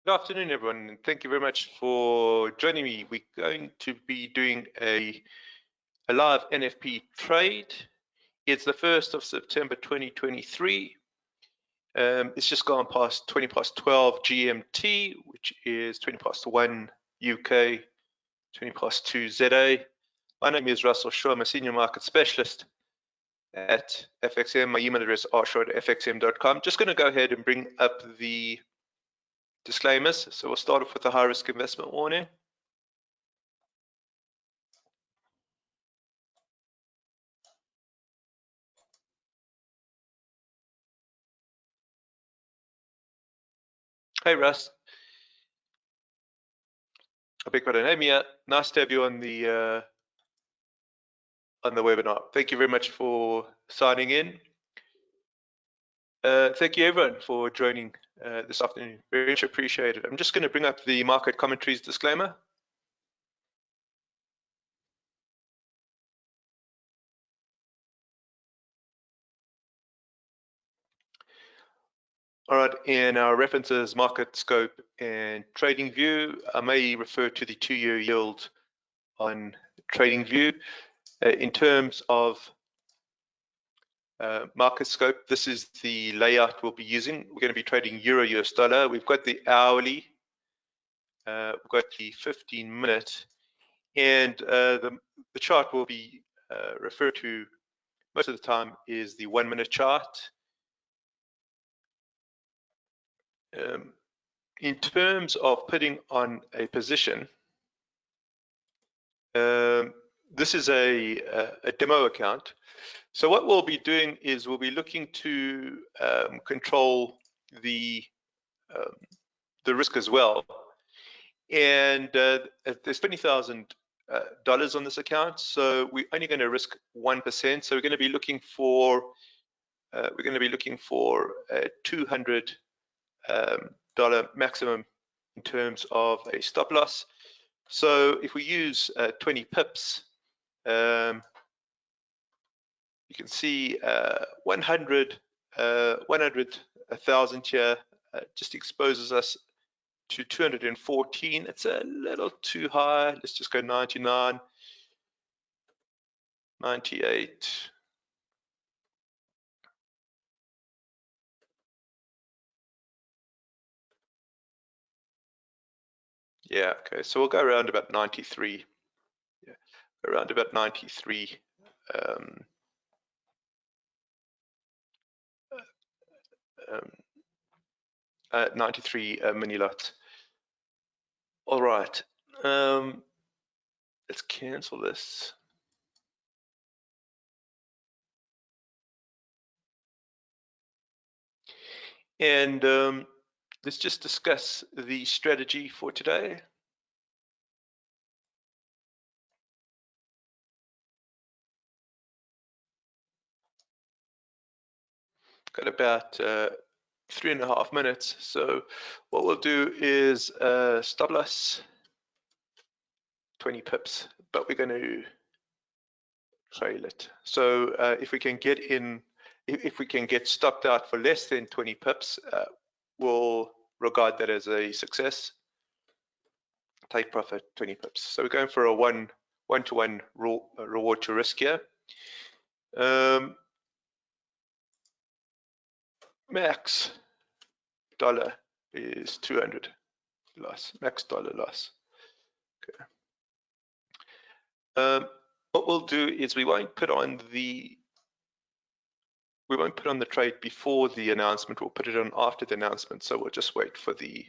Good afternoon, everyone, and thank you very much for joining me. We're going to be doing a live NFP trade. It's the 1st of September 2023. It's just gone past 20 past 12 GMT, which is 20 past 1 UK, 20 past 2 ZA. My name is Russell Shaw. I'm a senior market specialist at FXCM. My email address is rshaw@fxcm.com. Just going to go ahead and bring up the disclaimers. So we'll start off with the high risk investment warning. Hey Russ, I beg your pardon. Hey Mia, nice to have you on the webinar. Thank you very much for signing in. Thank you everyone for joining this afternoon. Very much appreciated. I'm just going to bring up the market commentaries disclaimer. All right, in our references, market scope and trading view, I may refer to the 2-year yield on trading view. In terms of market scope, this is the layout we'll be using. We're going to be trading Euro US dollar. We've got the hourly, we've got the 15-minute, and the chart will be referred to most of the time is the 1-minute chart. In terms of putting on a position, this is a demo account. So what we'll be doing is we'll be looking to control the risk as well. And there's $20,000 on this account, so we're only going to risk 1%. So we're going to be looking for a $200 maximum in terms of a stop loss. So if we use 20 pips, you can see 100,000 here just exposes us to 214. It's a little too high. Let's just go 99, 98. Yeah, okay, so we'll go around about 93. Yeah, around about 93. 93 mini lots. All right, let's cancel this. And let's just discuss the strategy for today. Got about 3.5 minutes. So what we'll do is stop loss 20 pips, but we're going to trail it. So if we can get in, if we can get stopped out for less than 20 pips, we'll regard that as a success. Take profit 20 pips. So we're going for a one-to-one reward to risk here. Max dollar is 200 loss. Max dollar loss. Okay. What we'll do is we won't put on the trade before the announcement. We'll put it on after the announcement. So we'll just wait for the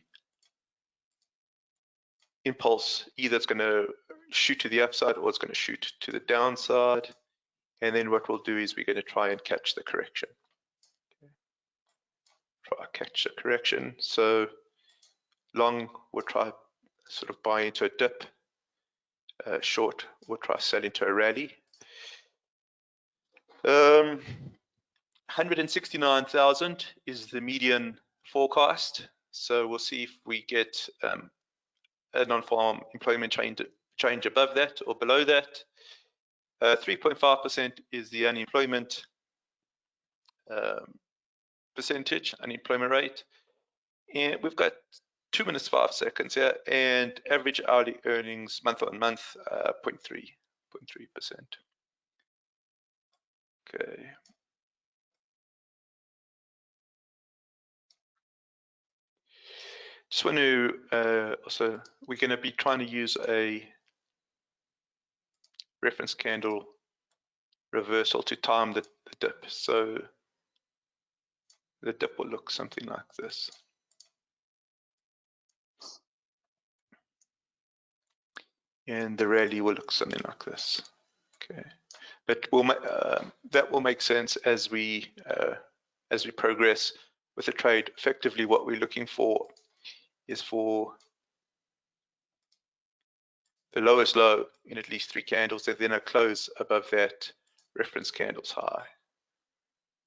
impulse. Either it's going to shoot to the upside or it's going to shoot to the downside. And then what we'll do is we're going to try and catch the correction. Try catch the correction. So long, we'll try sort of buy into a dip. Short, we'll try sell into a rally. 169,000 is the median forecast. So we'll see if we get a non-farm employment change above that or below that. 3.5% is the unemployment percentage, unemployment rate. And we've got 2 minutes 5 seconds here, and average hourly earnings month on month 0.3%. Okay. Just want to also, we're going to be trying to use a reference candle reversal to time the dip. So the dip will look something like this. And the rally will look something like this. Okay, but that will make sense as we progress with the trade. Effectively, what we're looking for is for the lowest low in at least 3 candles, and then a close above that reference candle's high.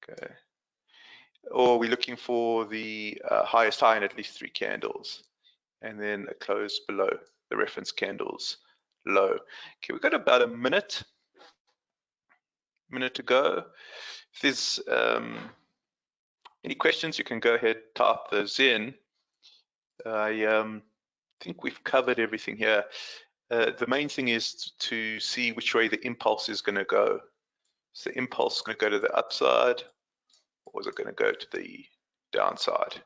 Okay, or we're looking for the highest high in at least 3 candles, and then a close below the reference candle's low. Okay, we've got about a minute to go. If there's any questions, you can go ahead, type those in. I think we've covered everything here. The main thing is to see which way the impulse is going to go. Is the impulse going to go to the upside, or is it going to go to the downside?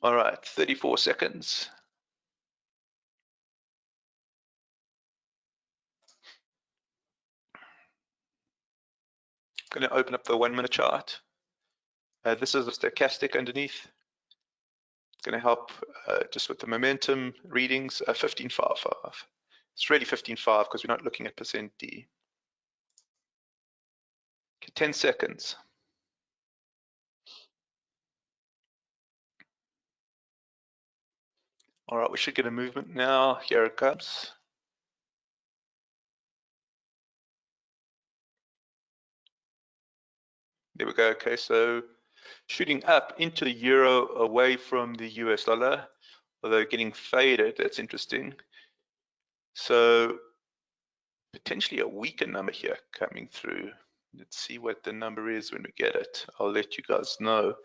All right, 34 seconds. I'm going to open up the 1 minute chart. This is a stochastic underneath. It's going to help just with the momentum readings, 15.55. It's really 15.5 because we're not looking at percent D. Okay, 10 seconds. All right, we should get a movement now. Here it comes. There we go. Okay, so shooting up into the euro away from the US dollar, although getting faded. That's interesting. So potentially a weaker number here coming through. Let's see what the number is when we get it. I'll let you guys know.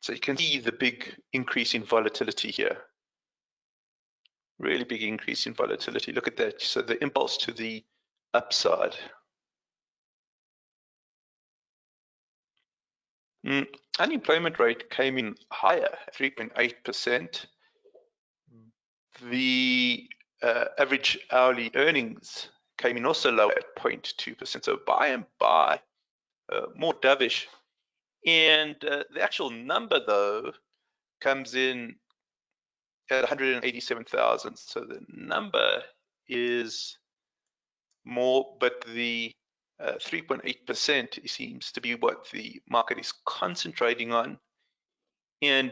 So you can see the big increase in volatility here. Really big increase in volatility. Look at that. So the impulse to the upside. Unemployment rate came in higher, 3.8%. The average hourly earnings came in also lower at 0.2%. So buy and buy, more dovish. And the actual number, though, comes in at 187,000. So the number is more, but the 3.8% seems to be what the market is concentrating on. And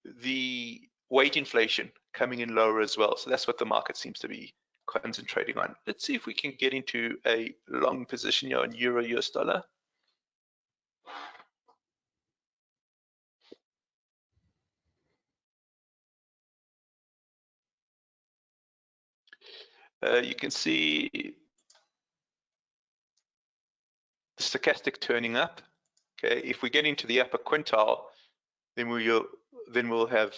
the wage inflation coming in lower as well. So that's what the market seems to be concentrating on. Let's see if we can get into a long position here on euro US dollar. You can see the stochastic turning up. Okay, if we get into the upper quintile, then we'll have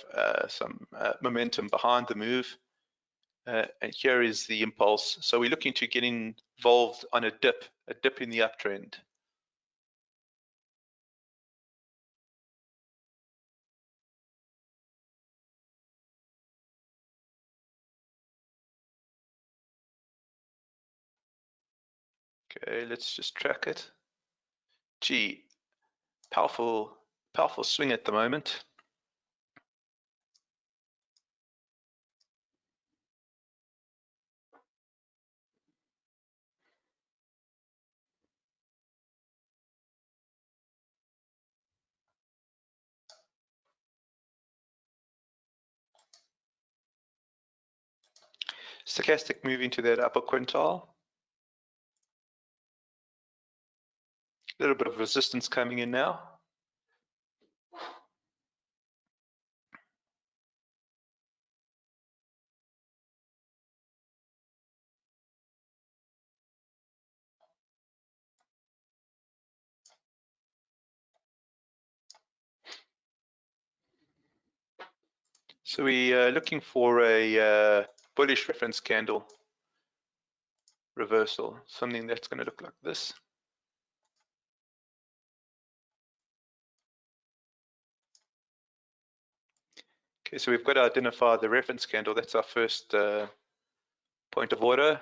some momentum behind the move. And here is the impulse. So we're looking to get involved on a dip in the uptrend. Okay, let's just track it. Gee, powerful swing at the moment. Stochastic moving to that upper quintile. A little bit of resistance coming in now. So we are looking for a bullish reference candle reversal, something that's going to look like this. Okay, so we've got to identify the reference candle. That's our first point of order.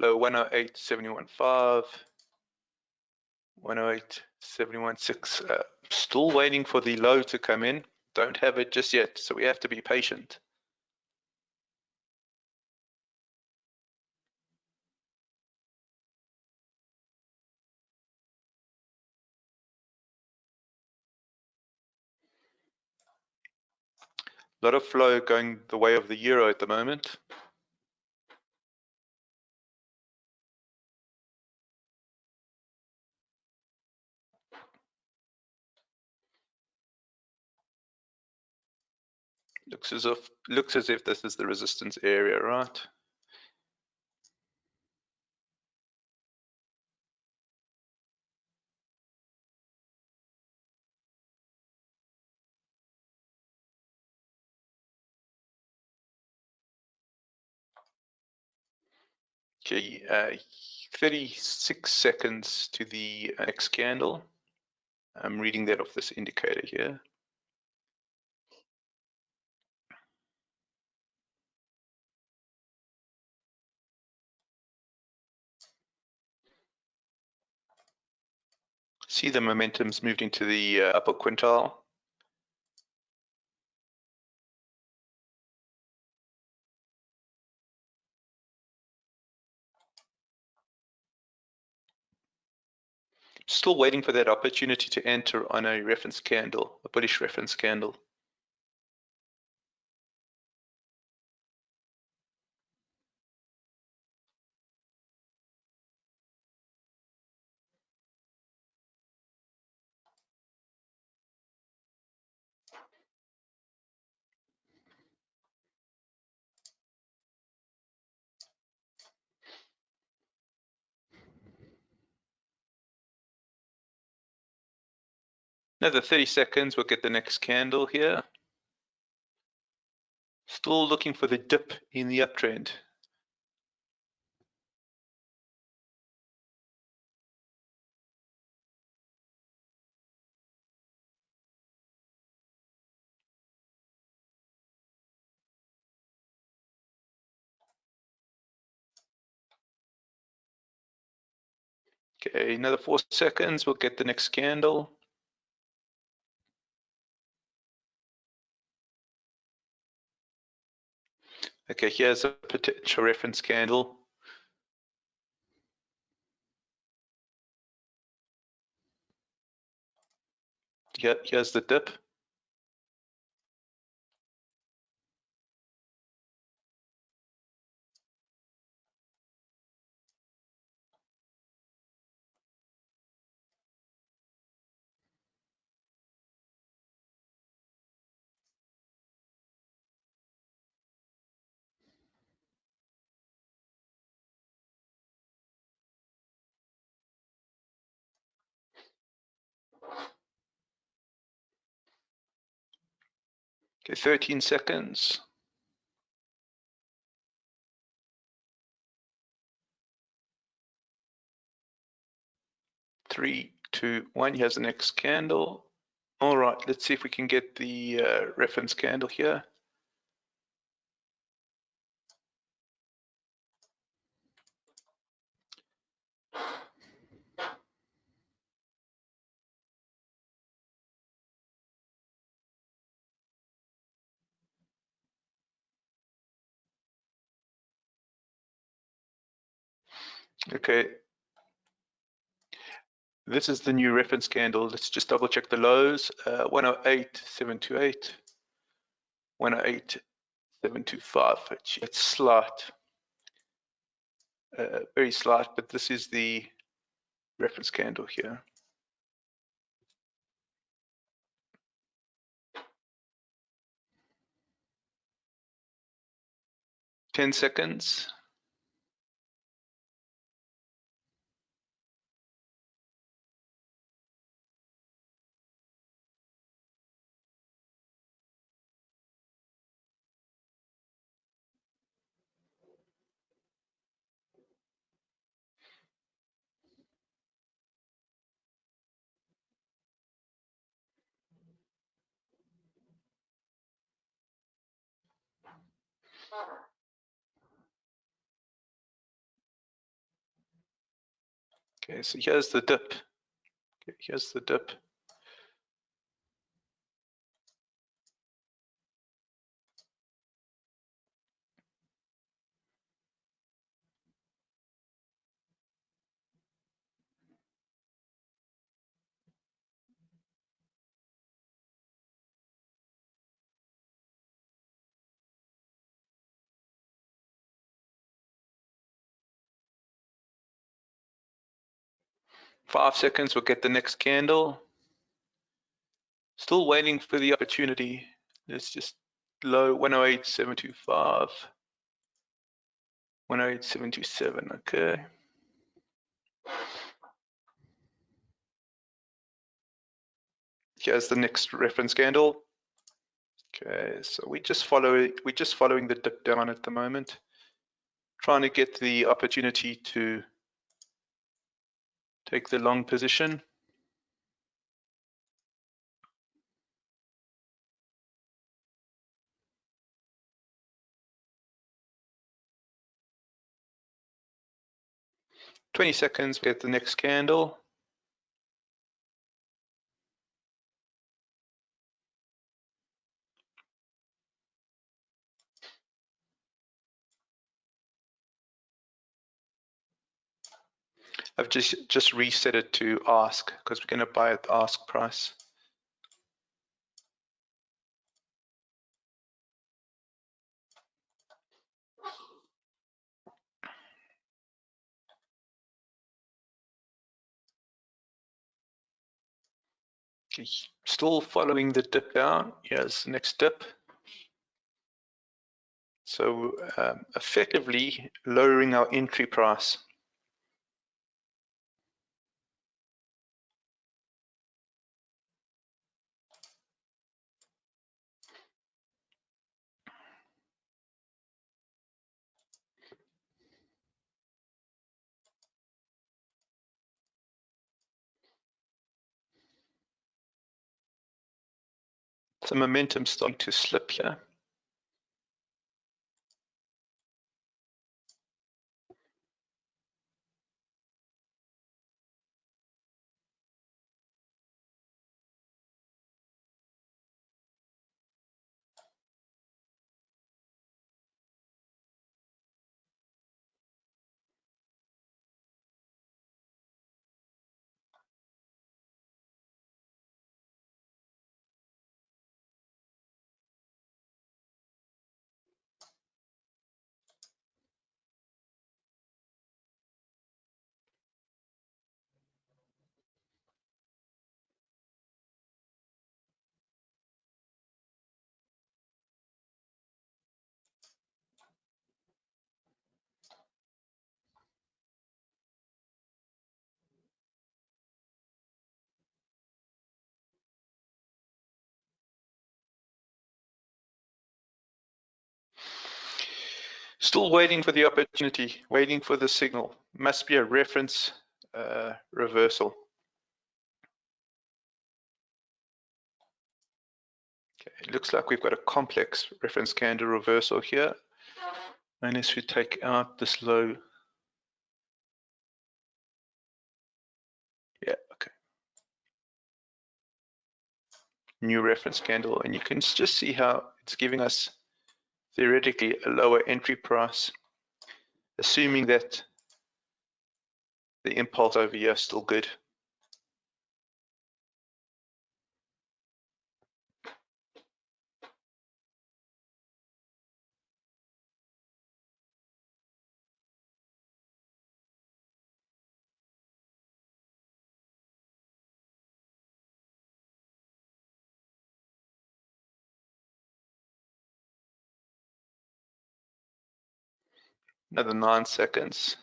Low 108.715, 108.716. Still waiting for the low to come in. Don't have it just yet, so we have to be patient. A lot of flow going the way of the euro at the moment. Looks as if this is the resistance area, right? Okay, 36 seconds to the next candle. I'm reading that off this indicator here. See the momentum's moved into the upper quintile. Still waiting for that opportunity to enter on a reference candle, a bullish reference candle. Another 30 seconds, we'll get the next candle here. Still looking for the dip in the uptrend. Okay, another 4 seconds, we'll get the next candle. Okay, here's a potential reference candle. Here's the dip. Okay, 13 seconds. 3, 2, 1. Here's the next candle. All right, let's see if we can get the reference candle here. Okay, this is the new reference candle. Let's just double check the lows. 108.728, 108.725. It's slight, very slight, but this is the reference candle here. Ten seconds. Okay, so here's the dip. Okay, here's the dip. Five seconds, we'll get the next candle. Still waiting for the opportunity. Let's just low 108.725. 108.727, okay. Here's the next reference candle. Okay, so we're just following the dip down at the moment. Trying to get the opportunity to take the long position. Twenty seconds, we get the next candle. I've just reset it to ask because we're going to buy at the ask price. Okay, still following the dip down. Here's the next dip. So effectively lowering our entry price. Some momentum starting to slip here. Still waiting for the opportunity, waiting for the signal. Must be a reference reversal. Okay, it looks like we've got a complex reference candle reversal here. Unless we take out this low. Yeah, okay. New reference candle, and you can just see how it's giving us theoretically a lower entry price, assuming that the impulse over here is still good. Another 9 seconds.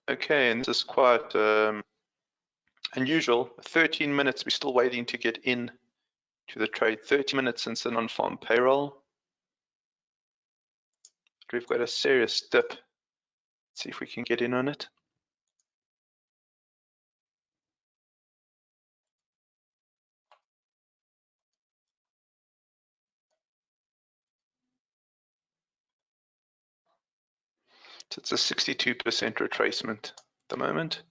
Okay, and this is quite unusual. 13 minutes, we're still waiting to get in to the trade. 30 minutes since the non-farm payroll. We've got a serious dip. Let's see if we can get in on it. So it's a 62% retracement at the moment.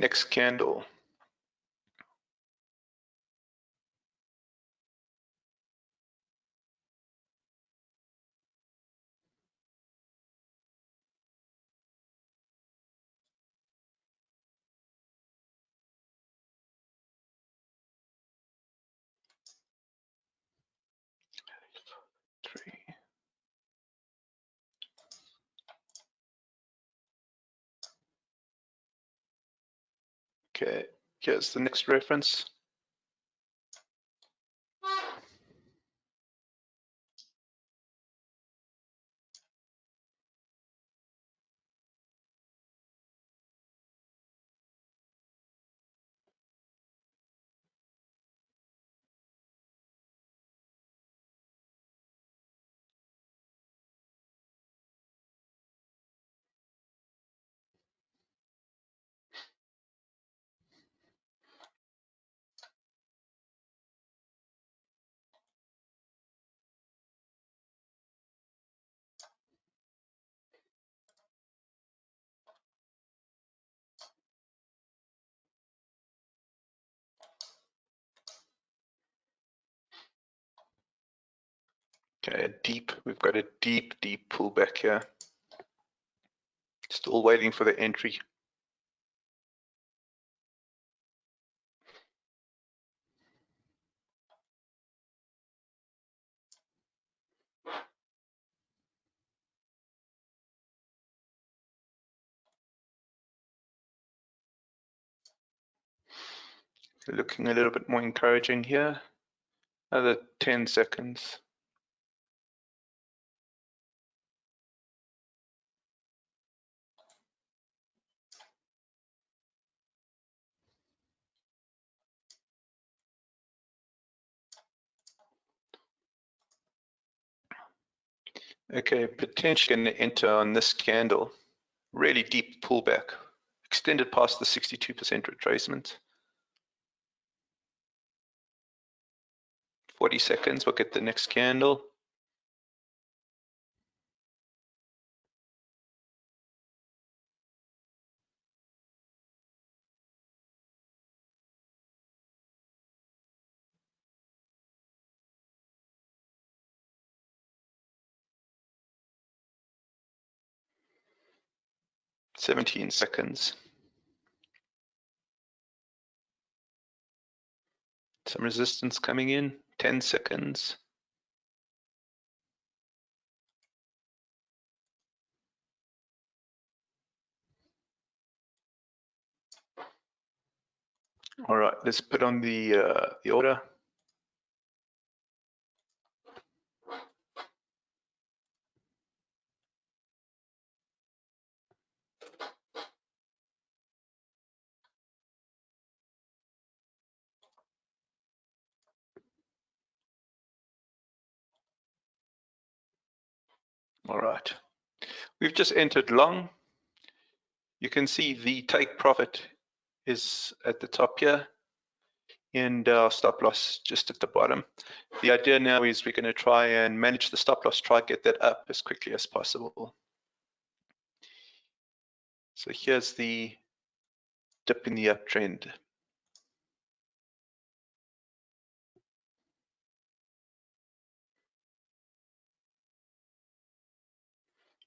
Next candle. Three. Okay, here's the next reference. Okay, we've got a deep pullback here. Still waiting for the entry. Looking a little bit more encouraging here. Another 10 seconds. Okay, potentially going to enter on this candle. Really deep pullback, extended past the 62% retracement. 40 seconds, we'll get the next candle. Seventeen seconds. Some resistance coming in, 10 seconds. All right, let's put on the order. All right, we've just entered long. You can see the take profit is at the top here and our stop loss just at the bottom. The idea now is we're going to try and manage the stop loss, try to get that up as quickly as possible. So here's the dip in the uptrend.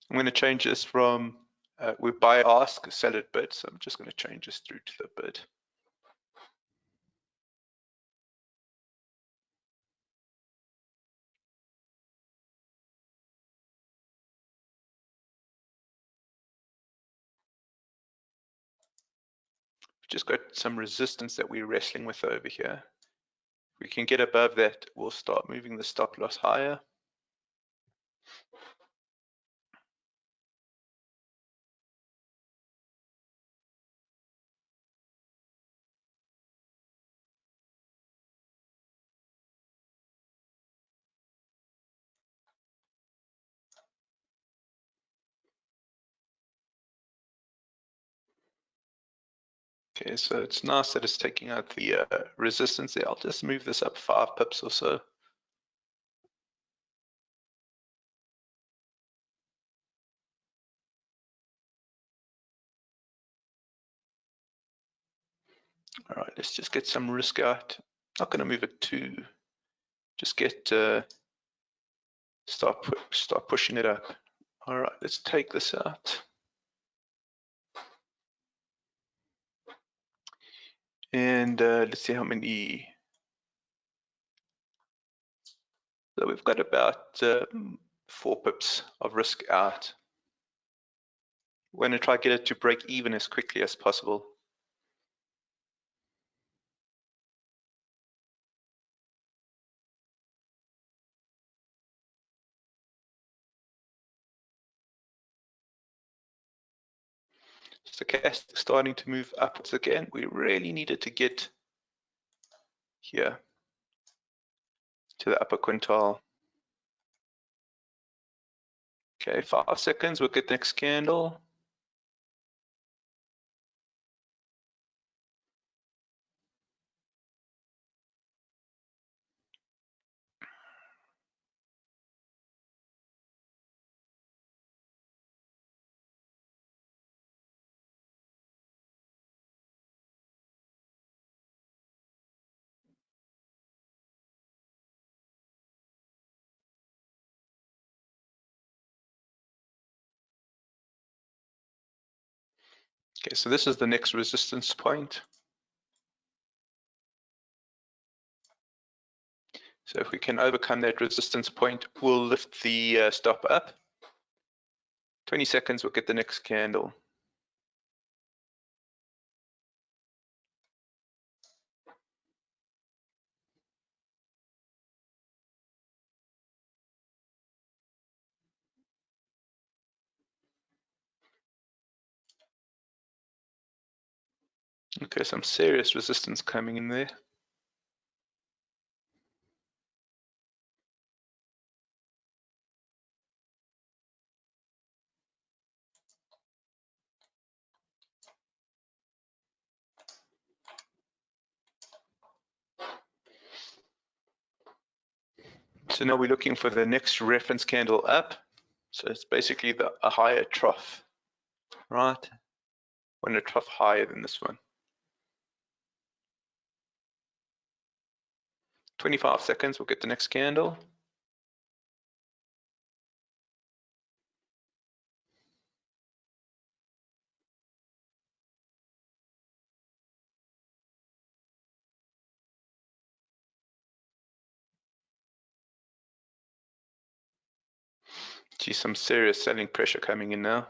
I'm going to change this from we buy ask, sell it bid. So I'm just going to change this through to the bid. We've just got some resistance that we're wrestling with over here. If we can get above that, we'll start moving the stop loss higher. Okay, so it's nice that it's taking out the resistance there. I'll just move this up 5 pips or so. All right, let's just get some risk out. Not going to move it too. Just get start pushing it up. All right, let's take this out. And let's see how many. So we've got about 4 pips of risk out. We're going to try to get it to break even as quickly as possible. Stochastic starting to move upwards again. We really needed to get here to the upper quintile. Okay, 5 seconds, we'll get the next candle. Okay, so this is the next resistance point. So if we can overcome that resistance point, we'll lift the stop up. 20 seconds, we'll get the next candle. Okay, some serious resistance coming in there. So now we're looking for the next reference candle up. So it's basically a higher trough, right? When a trough higher than this one. 25 seconds, we'll get the next candle. See some serious selling pressure coming in now.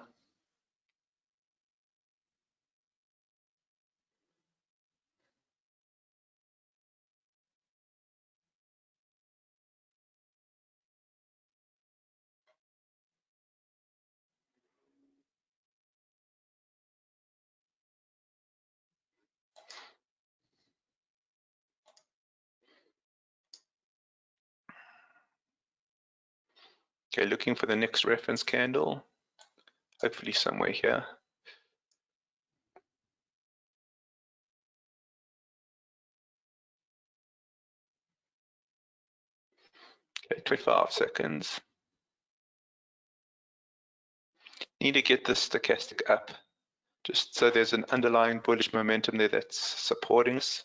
Okay, looking for the next reference candle. Hopefully somewhere here. Okay, 25 seconds. Need to get this stochastic up, just so there's an underlying bullish momentum there that's supporting us.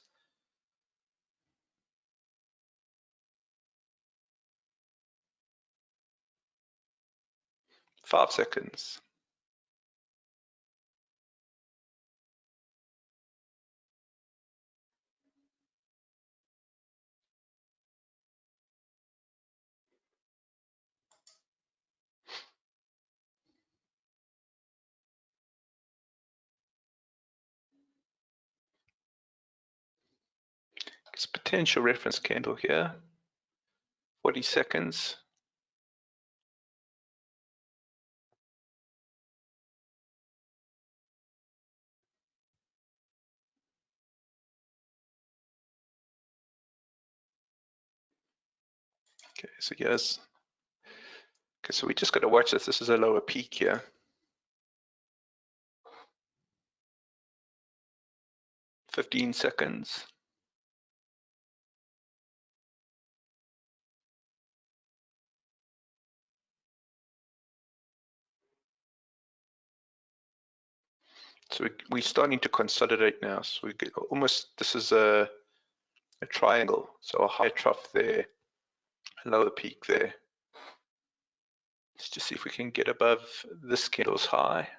Five seconds. It's a potential reference candle here. 40 seconds. Okay, so yes. Okay, so we just got to watch this. This is a lower peak here. 15 seconds. So we're starting to consolidate now. So we get almost, this is a triangle. So a high trough there, a lower peak there. Let's just see if we can get above this candle's high.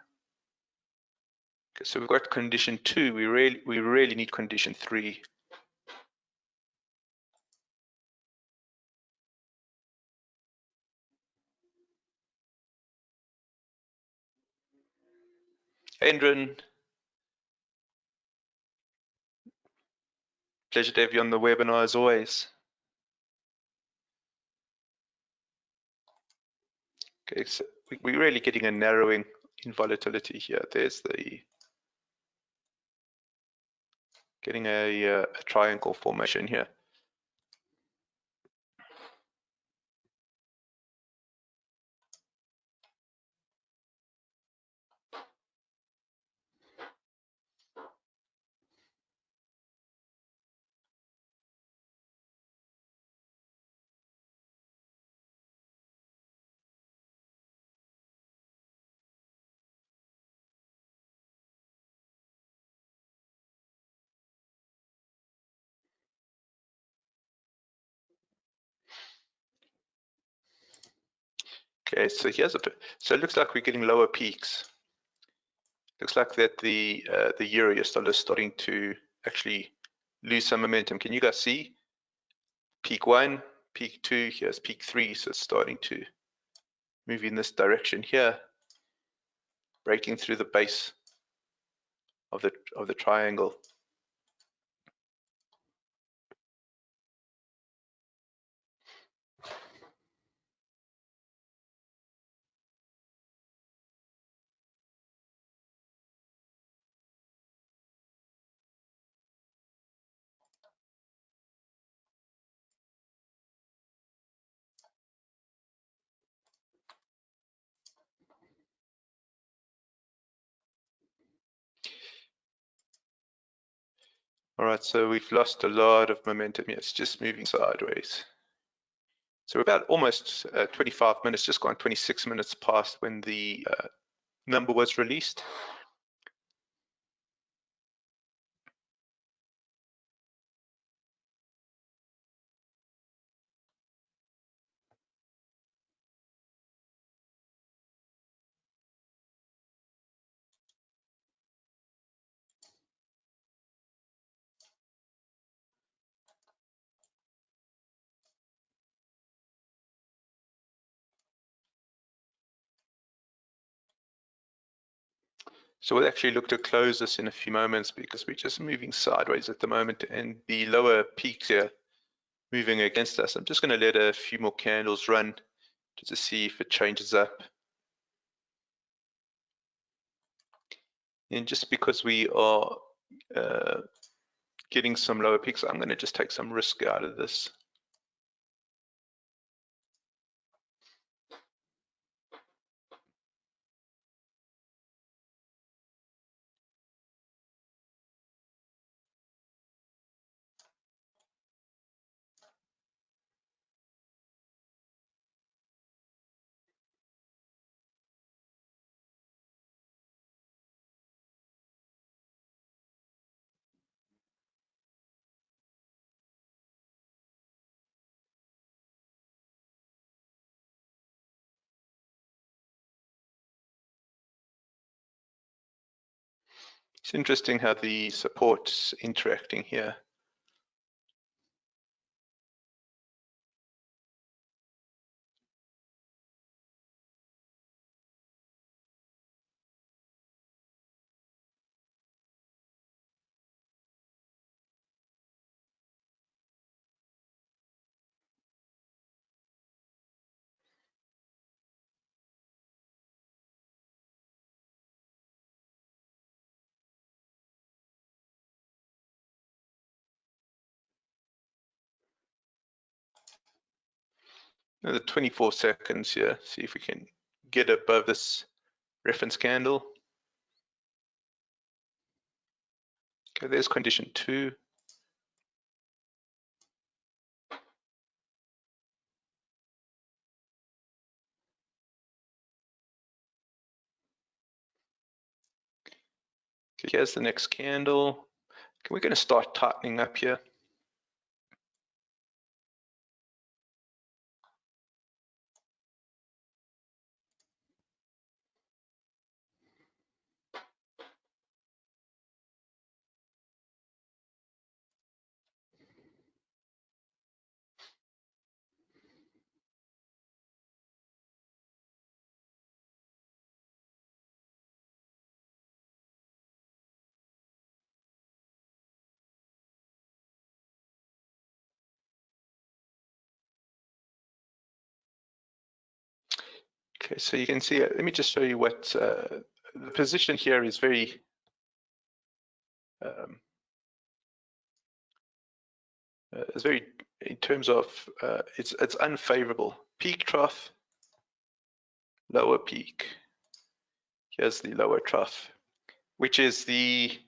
Okay, so we've got condition 2. We really need condition 3. Adrian, pleasure to have you on the webinar as always. Okay, so we're really getting a narrowing in volatility here. There's the getting a triangle formation here. Okay, so so it looks like we're getting lower peaks. Looks like that the euro US dollar is starting to actually lose some momentum. Can you guys see? Peak 1, peak 2, here's peak 3, so it's starting to move in this direction here, breaking through the base of the triangle. All right, so we've lost a lot of momentum here. It's just moving sideways. So we're about almost 25 minutes, just gone 26 minutes past when the number was released. So we'll actually look to close this in a few moments because we're just moving sideways at the moment and the lower peaks here moving against us. I'm just going to let a few more candles run just to see if it changes up. And just because we are getting some lower peaks, I'm going to just take some risk out of this. It's interesting how the support's interacting here. Another 24 seconds here. See if we can get above this reference candle. Okay, there's condition 2. Okay, here's the next candle. Okay, we're going to start tightening up here. Okay, so you can see, let me just show you what the position here is very in terms of it's unfavorable. Peak trough, lower peak. Here's the lower trough, which is the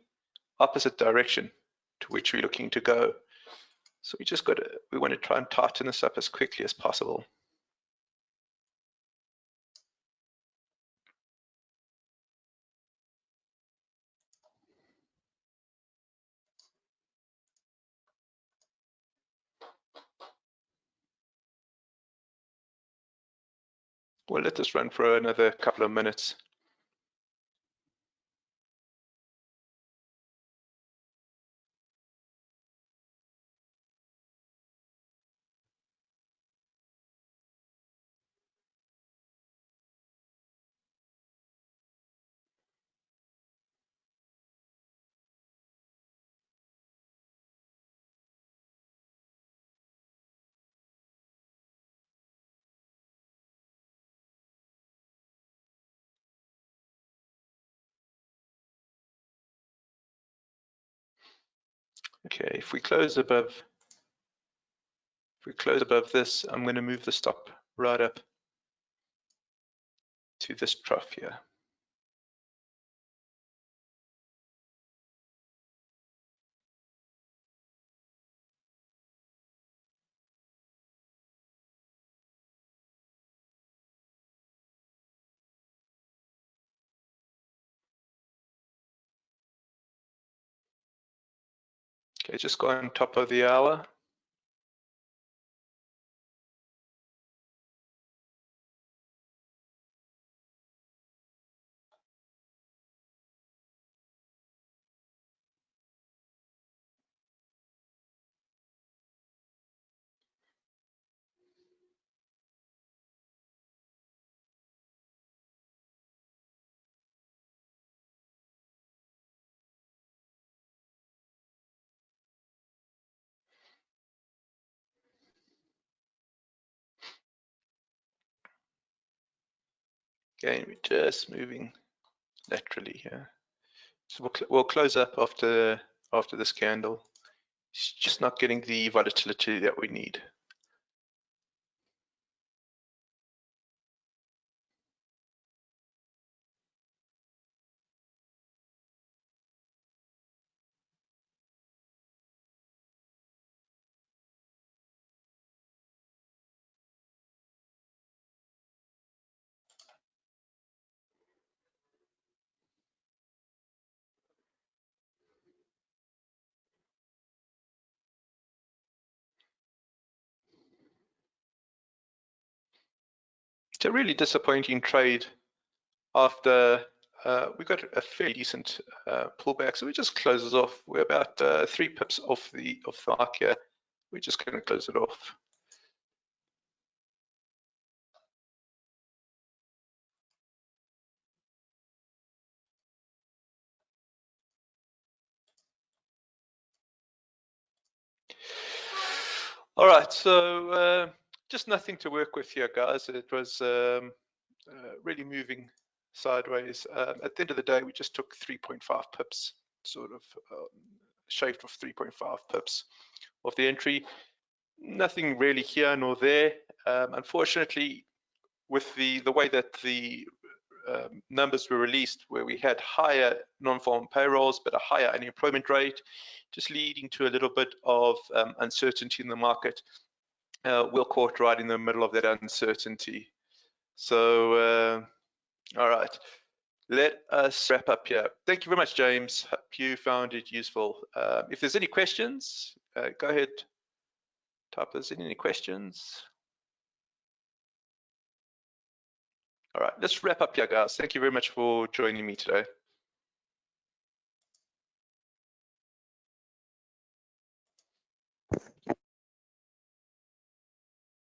opposite direction to which we're looking to go. So we want to try and tighten this up as quickly as possible. We'll let this run for another couple of minutes. Okay, if we close above this, I'm going to move the stop right up to this trough here. Okay, just go on top of the hour. Again, we're just moving laterally here. So we'll close up after this candle. It's just not getting the volatility that we need. It's a really disappointing trade after we got a fairly decent pullback. So we just closes off. We're about 3 pips off the arc here. We're just going to close it off. All right, so just nothing to work with here, guys. It was really moving sideways. At the end of the day, we just took 3.5 pips, sort of shaved off 3.5 pips of the entry. Nothing really here nor there. Unfortunately, with the way that the numbers were released where we had higher non-farm payrolls but a higher unemployment rate, just leading to a little bit of uncertainty in the market. We're caught right in the middle of that uncertainty. So, all right, let us wrap up here. Thank you very much, James. Hope you found it useful. If there's any questions, go ahead, type those in. Any questions? All right, let's wrap up here, guys. Thank you very much for joining me today.